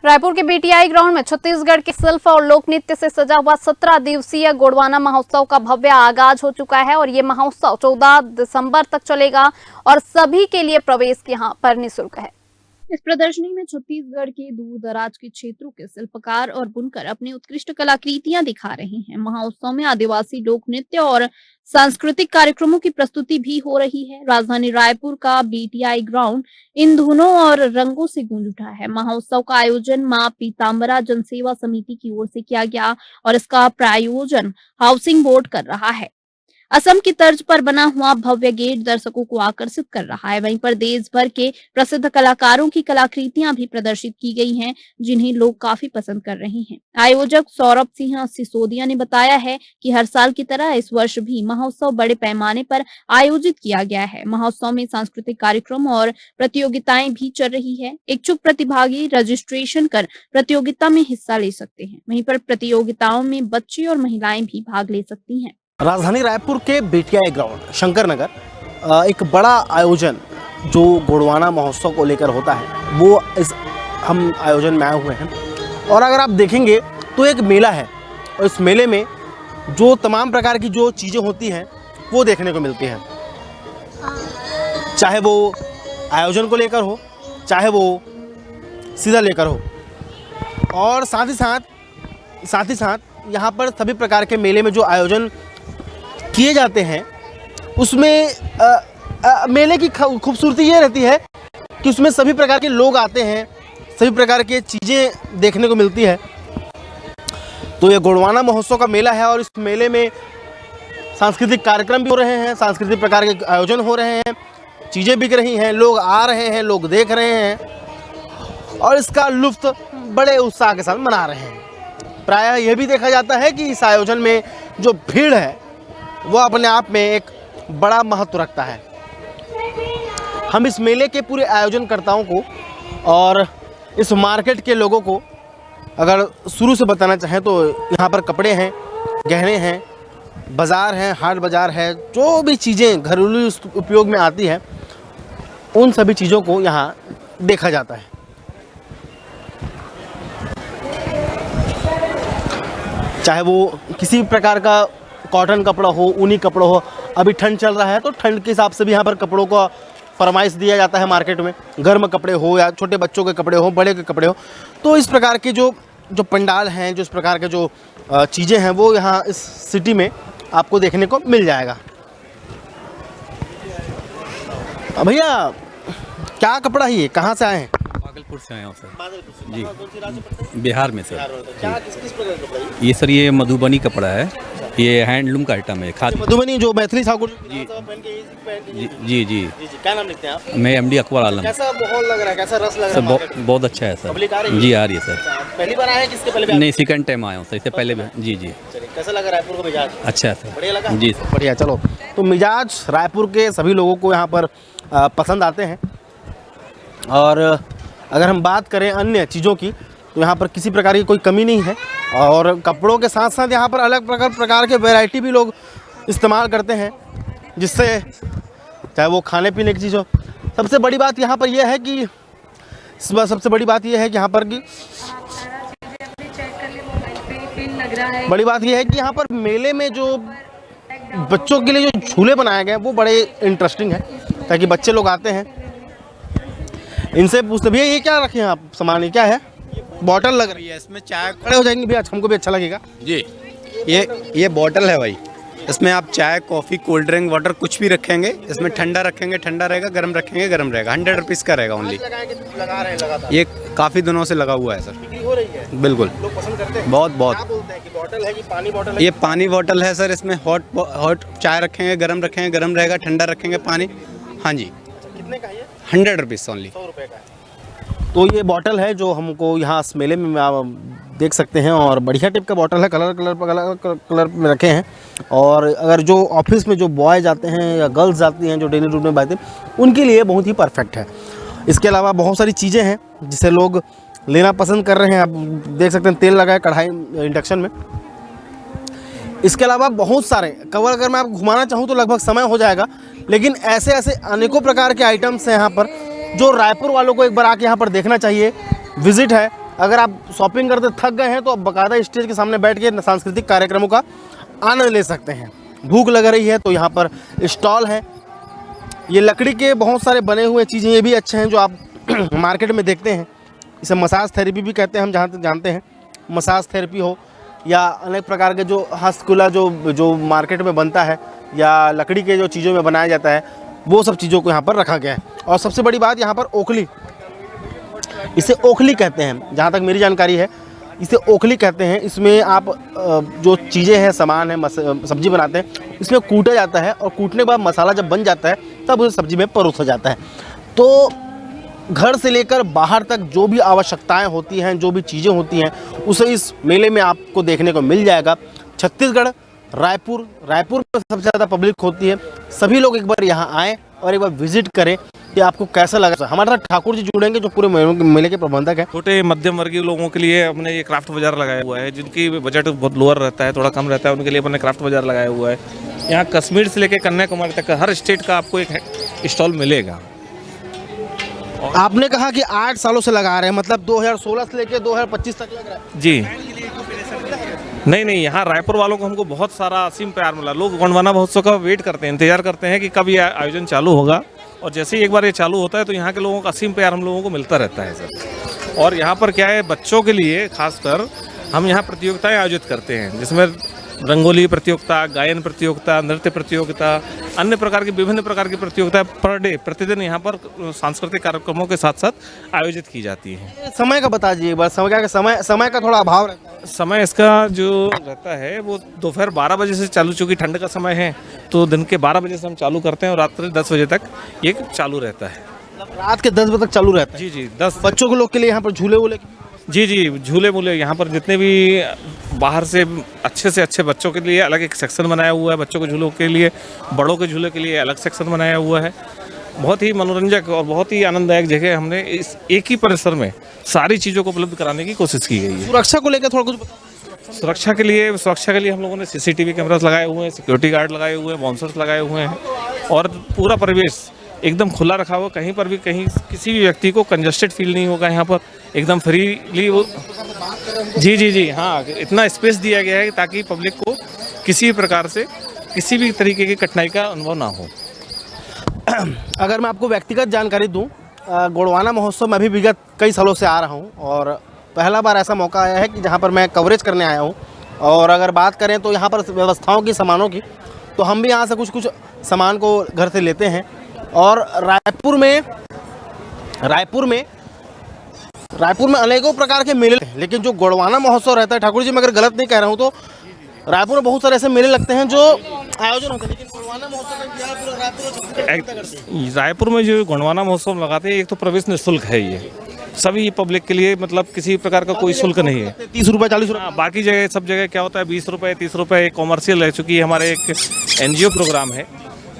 रायपुर के BTI ground में छत्तीसगढ़ के शिल्प और लोक नृत्य से सजा हुआ 17 दिवसीय गोंडवाना महोत्सव का भव्य आगाज हो चुका है और ये महोत्सव 14 दिसंबर तक चलेगा और सभी के लिए प्रवेश यहाँ पर निःशुल्क है। इस प्रदर्शनी में छत्तीसगढ़ के दूर दराज के क्षेत्रों के शिल्पकार और बुनकर अपनी उत्कृष्ट कलाकृतियां दिखा रहे हैं। महोत्सव में आदिवासी लोक नृत्य और सांस्कृतिक कार्यक्रमों की प्रस्तुति भी हो रही है। राजधानी रायपुर का बीटीआई ग्राउंड इन धुनों और रंगों से गूंज उठा है। महोत्सव का आयोजन मां पीताम्बरा जनसेवा समिति की ओर से किया गया और इसका प्रायोजन हाउसिंग बोर्ड कर रहा है। असम की तर्ज पर बना हुआ भव्य गेट दर्शकों को आकर्षित कर रहा है। वहीं पर देश भर के प्रसिद्ध कलाकारों की कलाकृतियां भी प्रदर्शित की गई हैं, जिन्हें लोग काफी पसंद कर रहे हैं। आयोजक सौरभ सिंह सिसोदिया ने बताया है कि हर साल की तरह इस वर्ष भी महोत्सव बड़े पैमाने पर आयोजित किया गया है। महोत्सव में सांस्कृतिक कार्यक्रम और प्रतियोगिताएं भी चल रही है। इच्छुक प्रतिभागी रजिस्ट्रेशन कर प्रतियोगिता में हिस्सा ले सकते हैं। वहीं पर प्रतियोगिताओं में बच्चे और महिलाएं भी भाग ले सकती हैं। राजधानी रायपुर के बीटीआई ग्राउंड शंकर नगर एक बड़ा आयोजन जो गोंडवाना महोत्सव को लेकर होता है, वो इस हम आयोजन में आए हुए हैं। और अगर आप देखेंगे तो एक मेला है और इस मेले में जो तमाम प्रकार की जो चीज़ें होती हैं वो देखने को मिलती हैं, चाहे वो आयोजन को लेकर हो, चाहे वो सीधा लेकर हो। और साथ ही साथ यहाँ पर सभी प्रकार के मेले में जो आयोजन किए जाते हैं उसमें मेले की खूबसूरती ये रहती है कि उसमें सभी प्रकार के लोग आते हैं, सभी प्रकार के चीज़ें देखने को मिलती है। तो ये गोंडवाना महोत्सव का मेला है और इस मेले में सांस्कृतिक कार्यक्रम भी हो रहे हैं, सांस्कृतिक प्रकार के आयोजन हो रहे हैं, चीज़ें बिक रही हैं, लोग आ रहे हैं, लोग देख रहे हैं और इसका लुत्फ़ बड़े उत्साह के साथ मना रहे हैं। प्रायः यह भी देखा जाता है कि इस आयोजन में जो भीड़ है वो अपने आप में एक बड़ा महत्व रखता है। हम इस मेले के पूरे आयोजनकर्ताओं को और इस मार्केट के लोगों को अगर शुरू से बताना चाहें तो यहाँ पर कपड़े हैं, गहने हैं, बाज़ार हैं, हाट बाज़ार है, जो भी चीज़ें घरेलू उपयोग में आती है उन सभी चीज़ों को यहाँ देखा जाता है। चाहे वो किसी प्रकार का कॉटन कपड़ा हो, ऊनी कपड़ा हो। अभी ठंड चल रहा है तो ठंड के हिसाब से भी यहाँ पर कपड़ों का फरमाइश दिया जाता है मार्केट में। गर्म कपड़े हो या छोटे बच्चों के कपड़े हो, बड़े के कपड़े हो, तो इस प्रकार के जो पंडाल हैं, जो इस प्रकार के जो चीज़ें हैं वो यहाँ इस सिटी में आपको देखने को मिल जाएगा। भैया क्या कपड़ा है ये, कहाँ से आए हैं? भागलपुर से आए हो सर। जी, बिहार में सर। क्या किस प्रकार का कपड़ा है ये सर? ये मधुबनी कपड़ा है, ये हैंडलूम का आइटम है। खाद मधुबनी जो मैथिली ठाकुर जी जी जी। क्या नाम लिखते हैं आप? मैं एमडी अकबर आलम। कैसा माहौल लग रहा है, कैसा रस लग रहा है? बहुत अच्छा है सर। जी आ रही है सर। पहली बार आए हैं किसके पहले? नहीं, सेकंड टाइम आया हूँ सर, इससे पहले भी। जी जी। कैसा लगा रायपुर का मिजाज? अच्छा है सर। बढ़िया लगा? जी सर। बढ़िया। चलो, तो मिजाज रायपुर के सभी लोगों को यहाँ पर पसंद आते हैं। और अगर हम बात करें अन्य चीज़ों की तो यहाँ पर किसी प्रकार की कोई कमी नहीं है। और कपड़ों के साथ साथ यहाँ पर अलग प्रकार के वैरायटी भी लोग इस्तेमाल करते हैं, जिससे चाहे वो खाने पीने की चीज़ हो। सबसे बड़ी बात यहाँ पर यह है कि यहाँ पर मेले में जो बच्चों के लिए जो झूले बनाए गए हैं वो बड़े इंटरेस्टिंग है, ताकि बच्चे लोग आते हैं। इनसे पूछते भैया ये क्या रखे हैं आप सामान, ये क्या है? बॉटल लग रही है, इसमें चाय। खड़े हो जाएंगे भैया, हमको भी अच्छा लगेगा जी। ये बॉटल है भाई, इसमें आप चाय, कॉफ़ी, कोल्ड ड्रिंक, वाटर कुछ भी रखेंगे। इसमें ठंडा रखेंगे ठंडा रहेगा, गर्म रखेंगे गर्म रहेगा। 100 रुपीज़ का रहेगा ओनली। ये काफ़ी दिनों से लगा हुआ है सर। हो रही है, बिल्कुल लोग पसंद करते हैं। बहुत। क्या बोलते हैं कि बॉटल है कि पानी बॉटल है? ये पानी बॉटल है सर। इसमें हॉट चाय रखेंगे, गर्म रखेंगे गर्म रहेगा, ठंडा रखेंगे पानी। हाँ जी। कितने का है? 100 रुपीज़ ओनली। 100 रुपये का है। तो ये बॉटल है जो हमको यहाँ इस मेले में आप देख सकते हैं और बढ़िया टाइप का बॉटल है, कलर में रखे हैं। और अगर जो ऑफिस में जो बॉय जाते हैं या गर्ल्स जाती हैं जो डेली रूट में बातें, उनके लिए बहुत ही परफेक्ट है। इसके अलावा बहुत सारी चीज़ें हैं जिसे लोग लेना पसंद कर रहे हैं। आप देख सकते हैं तेल लगा है कढ़ाई इंडक्शन में। इसके अलावा बहुत सारे कवर अगर मैं आपको घुमाना चाहूँ तो लगभग समय हो जाएगा, लेकिन ऐसे अनेकों प्रकार के आइटम्स हैं यहाँ पर जो रायपुर वालों को एक बार आके यहाँ पर देखना चाहिए। विजिट है, अगर आप शॉपिंग करते थक गए हैं तो आप बाकायदा स्टेज के सामने बैठ के सांस्कृतिक कार्यक्रमों का आनंद ले सकते हैं। भूख लग रही है तो यहाँ पर स्टॉल है। ये लकड़ी के बहुत सारे बने हुए चीज़ें ये भी अच्छे हैं जो आप मार्केट में देखते हैं। इसे मसाज थेरेपी भी कहते हैं, हम जहाँ तक जानते हैं। मसाज थेरेपी हो या अनेक प्रकार के जो हस्तकला जो मार्केट में बनता है या लकड़ी के जो चीज़ों में बनाया जाता है, वो सब चीज़ों को यहाँ पर रखा गया है। और सबसे बड़ी बात यहाँ पर ओखली, इसे ओखली कहते हैं, जहाँ तक मेरी जानकारी है इसे ओखली कहते हैं। इसमें आप जो चीज़ें हैं, सामान है, सब्जी बनाते हैं, इसमें कूटा जाता है और कूटने के बाद मसाला जब बन जाता है तब उसे सब्जी में परोसा जाता है। तो घर से लेकर बाहर तक जो भी आवश्यकताएं होती हैं, जो भी चीज़ें होती हैं, उसे इस मेले में आपको देखने को मिल जाएगा। छत्तीसगढ़ रायपुर में सबसे ज़्यादा पब्लिक होती है। सभी लोग एक बार यहाँ आएँ और एक बार विजिट करें कि आपको कैसा लगा। हमारे साथ ठाकुर जी जुड़ेंगे जो पूरे मेले के प्रबंधक हैं। छोटे मध्यम वर्गीय लोगों के लिए हमने ये क्राफ्ट बाजार लगाया हुआ है, जिनकी बजट बहुत लोअर रहता है, थोड़ा कम रहता है, उनके लिए हमने क्राफ्ट बाजार लगाया हुआ है। यहाँ कश्मीर से लेकर कन्याकुमारी तक हर स्टेट का आपको एक स्टॉल मिलेगा। आपने कहा कि 8 सालों से लगा रहे हैं, मतलब 2016 से लेकर 2025 तक लग रहा है जी। नहीं, यहाँ रायपुर वालों को हमको बहुत सारा असीम प्यार मिला। लोग गोंडवाना महोत्सव का वेट करते हैं, इंतजार करते हैं कि कब ये आयोजन चालू होगा, और जैसे ही एक बार ये चालू होता है तो यहाँ के लोगों का असीम प्यार हम लोगों को मिलता रहता है सर। और यहाँ पर क्या है, बच्चों के लिए खासकर हम यहाँ प्रतियोगिताएं आयोजित करते हैं, जिसमें रंगोली प्रतियोगिता, गायन प्रतियोगिता, नृत्य प्रतियोगिता, अन्य प्रकार की विभिन्न प्रकार की प्रतियोगिता पर डे प्रतिदिन यहाँ पर सांस्कृतिक कार्यक्रमों के साथ साथ आयोजित की जाती हैं। समय का बता दीजिए एक बार। समय का थोड़ा अभाव रहता है। समय इसका जो रहता है वो दोपहर 12 बजे से चालू, चूँकि ठंड का समय है तो दिन के 12 बजे से हम चालू करते हैं और रात्रि 10 बजे तक ये चालू रहता है। रात के 10 बजे तक चालू रहता है? जी 10। बच्चों के लोग के लिए यहाँ पर झूले वूले? जी झूले मूले यहाँ पर जितने भी बाहर से अच्छे बच्चों के लिए अलग एक सेक्शन बनाया हुआ है, बच्चों के झूलों के लिए, बड़ों के झूले के लिए अलग सेक्शन बनाया हुआ है। बहुत ही मनोरंजक और बहुत ही आनंददायक जगह हमने इस एक ही परिसर में सारी चीज़ों को उपलब्ध कराने की कोशिश की गई है। सुरक्षा को लेकर थोड़ा कुछ बताओ। सुरक्षा के लिए हम लोगों ने CCTV कैमरास लगाए हुए हैं, सिक्योरिटी गार्ड लगाए हुए हैं, बाउंसर्स लगाए हुए हैं, और पूरा परिवेश एकदम खुला रखा हुआ। कहीं पर भी किसी भी व्यक्ति को कंजस्टेड फील नहीं होगा। यहाँ पर एकदम फ्रीली वो जी हाँ, इतना स्पेस दिया गया है ताकि पब्लिक को किसी प्रकार से किसी भी तरीके की कठिनाई का अनुभव ना हो। अगर मैं आपको व्यक्तिगत जानकारी दूं, गोंडवाना महोत्सव में भी विगत कई सालों से आ रहा हूं और पहला बार ऐसा मौका आया है कि जहां पर मैं कवरेज करने आया हूं। और अगर बात करें तो यहां पर व्यवस्थाओं की, सामानों की, तो हम भी यहाँ से कुछ सामान को घर से लेते हैं। और रायपुर में अनेकों प्रकार के मेले हैं, लेकिन जो गोंडवाना महोत्सव रहता है, ठाकुर जी मैं अगर गलत नहीं कह रहा हूँ तो रायपुर में बहुत सारे ऐसे मेले लगते हैं जो आयोजन होते हैं, लेकिन गोंडवाना महोत्सव रायपुर में जो गोंडवाना महोत्सव लगाते हैं, एक तो प्रवेश निःशुल्क है, ये सभी पब्लिक के लिए, मतलब किसी प्रकार का कोई शुल्क नहीं है। 30 रुपये 40 रुपये। बाकी जगह सब जगह क्या होता है 20 रुपये 30 रुपये कॉमर्शियल है। चूँकि हमारे एक NGO प्रोग्राम है,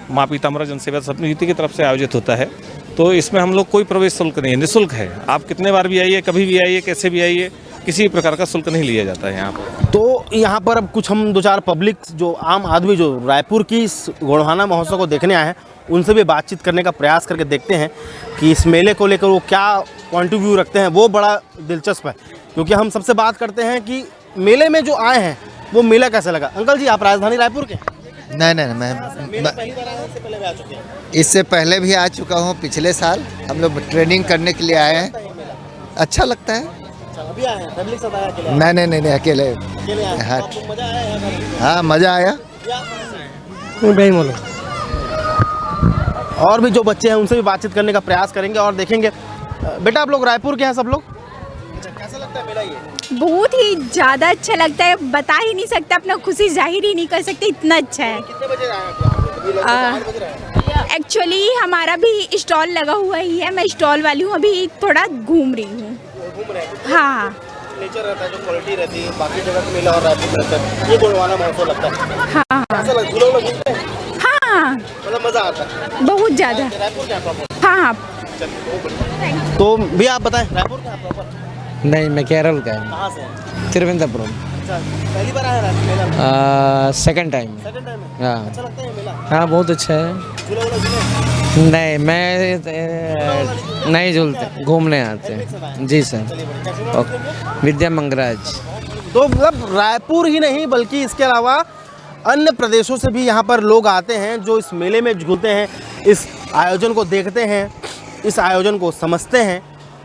माँ पीताम्बरा जनसेवा समिति की तरफ से आयोजित होता है, तो इसमें हम लोग कोई प्रवेश शुल्क नहीं है, निःशुल्क है। आप कितने बार भी आइए, कभी भी आइए, कैसे भी आइए, किसी प्रकार का शुल्क नहीं लिया जाता है यहाँ पर। तो यहाँ पर अब कुछ हम 2-4 पब्लिक, जो आम आदमी जो रायपुर की इस गोंडवाना महोत्सव को देखने आए हैं, उनसे भी बातचीत करने का प्रयास करके देखते हैं कि इस मेले को लेकर वो क्या पॉइंट ऑफ व्यू रखते हैं। वो बड़ा दिलचस्प है, क्योंकि हम सबसे बात करते हैं कि मेले में जो आए हैं वो मेला कैसा लगा। अंकल जी, आप राजधानी रायपुर के? नहीं, मैं पहली बार आए, इससे पहले भी आ चुके हैं? इससे पहले भी आ चुका हूँ। पिछले साल हम लोग ट्रेनिंग करने के लिए आए हैं, अच्छा लगता है। अभी आए हैं फैमिली के साथ? आया अकेले? नहीं, अकेले आए। हाँ, आपको मजा आया? हाँ, मज़ा आया। और भी जो बच्चे हैं उनसे भी बातचीत करने का प्रयास करेंगे और देखेंगे। बेटा, आप लोग रायपुर के हैं सब लोग? अच्छा, कैसा लगता है मेला ये? बहुत ही ज़्यादा अच्छा लगता है, बता ही नहीं सकता, अपना खुशी जाहिर ही नहीं कर सकते, इतना अच्छा है। कितने बजे आए? एक्चुअली हमारा भी स्टॉल लगा हुआ ही है, मैं स्टॉल वाली हूँ, अभी थोड़ा घूम रही हूँ। हाँ, नेचर रहता है, जो क्वालिटी रहती है, बाकी जगह का मेला और रायपुर में रहता है, ये गोंडवाना महोत्सव लगता है। हाँ, कैसा लगता है? झूले वूले झूलते हैं? हाँ, मतलब मज़ा आता है बहुत ज़्यादा। रायपुर के हैं प्रॉपर? हाँ। तो भी आप बताएं, रायपुर के हैं प्रॉपर? नहीं, मैं केरल का हूँ। कहाँ से हैं? तिरुवनंतपुरम। अच्छा, पहली बार आया रायपुर मेला? Second time. सेकंड टाइम है? हाँ, अच्छा लगता है ये मेला? हाँ, बहुत अच्छा है। झूले वूले झूले? नहीं मैं नहीं झूलते, घूमने आते हैं जी सर। ओके, विद्या मंगराज। तो मतलब रायपुर ही नहीं बल्कि इसके अलावा अन्य प्रदेशों से भी यहाँ पर लोग आते हैं जो इस मेले में झूलते हैं, इस आयोजन को देखते हैं, इस आयोजन को समझते हैं।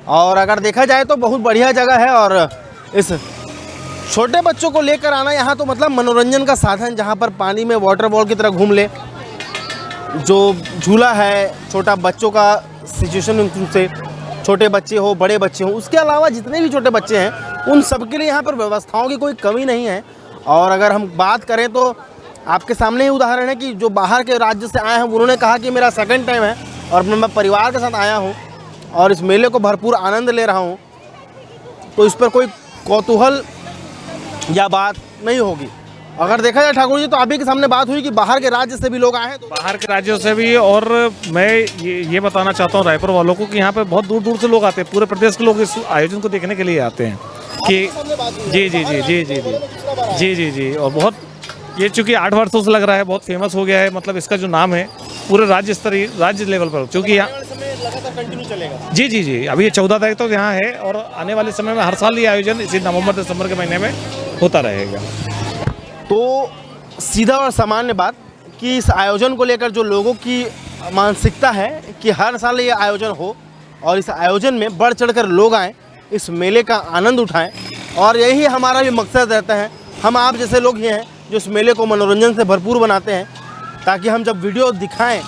और अगर देखा जाए तो बहुत बढ़िया जगह है और इस छोटे बच्चों को लेकर आना यहाँ तो मतलब मनोरंजन का साधन, जहाँ पर पानी में वाटर बॉल की तरह घूम ले। जो झूला है छोटा बच्चों का सिचुएशन से, छोटे बच्चे हो बड़े बच्चे हो, उसके अलावा जितने भी छोटे बच्चे हैं उन सब के लिए यहाँ पर व्यवस्थाओं की कोई कमी नहीं है। और अगर हम बात करें तो आपके सामने ही उदाहरण है कि जो बाहर के राज्य से आए हैं उन्होंने कहा कि मेरा सेकंड टाइम है और मैं परिवार के साथ आया हूँ और इस मेले को भरपूर आनंद ले रहा हूँ, तो इस पर कोई कौतूहल या बात नहीं होगी। अगर देखा जाए ठाकुर जी तो आप ही के सामने बात हुई कि बाहर के राज्य से भी लोग आए हैं, तो बाहर के राज्यों से भी। और मैं ये बताना चाहता हूँ रायपुर वालों को कि यहाँ पे बहुत दूर दूर से लोग आते हैं, पूरे प्रदेश के लोग इस आयोजन को देखने के लिए आते हैं कि जी जी जी जी जी जी जी जी जी। और बहुत ये चूँकि 8 वर्षों से लग रहा है, बहुत फेमस हो गया है, मतलब इसका जो नाम है पूरे राज्य लेवल पर, क्योंकि यहाँ जी जी जी अभी ये 14 तारीख तो यहाँ है और आने वाले समय में हर साल ये आयोजन इसी नवंबर दिसंबर के महीने में होता रहेगा। तो सीधा और सामान्य बात कि इस आयोजन को लेकर जो लोगों की मानसिकता है कि हर साल ये आयोजन हो और इस आयोजन में बढ़ चढ़कर लोग आएँ, इस मेले का आनंद उठाएं, और यही हमारा भी मकसद रहता है। हम आप जैसे लोग ही हैं जो इस मेले को मनोरंजन से भरपूर बनाते हैं, ताकि हम जब वीडियो दिखाएं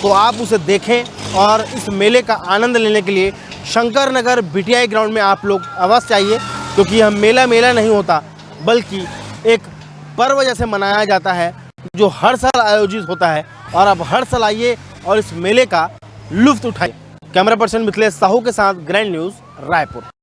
तो आप उसे देखें और इस मेले का आनंद लेने के लिए शंकर नगर BTI ग्राउंड में आप लोग अवश्य आइए, क्योंकि यह मेला नहीं होता बल्कि एक पर्व जैसे मनाया जाता है जो हर साल आयोजित होता है। और अब हर साल आइए और इस मेले का लुत्फ उठाइए। कैमरा पर्सन मिथिलेश साहू के साथ ग्रैंड न्यूज़ रायपुर।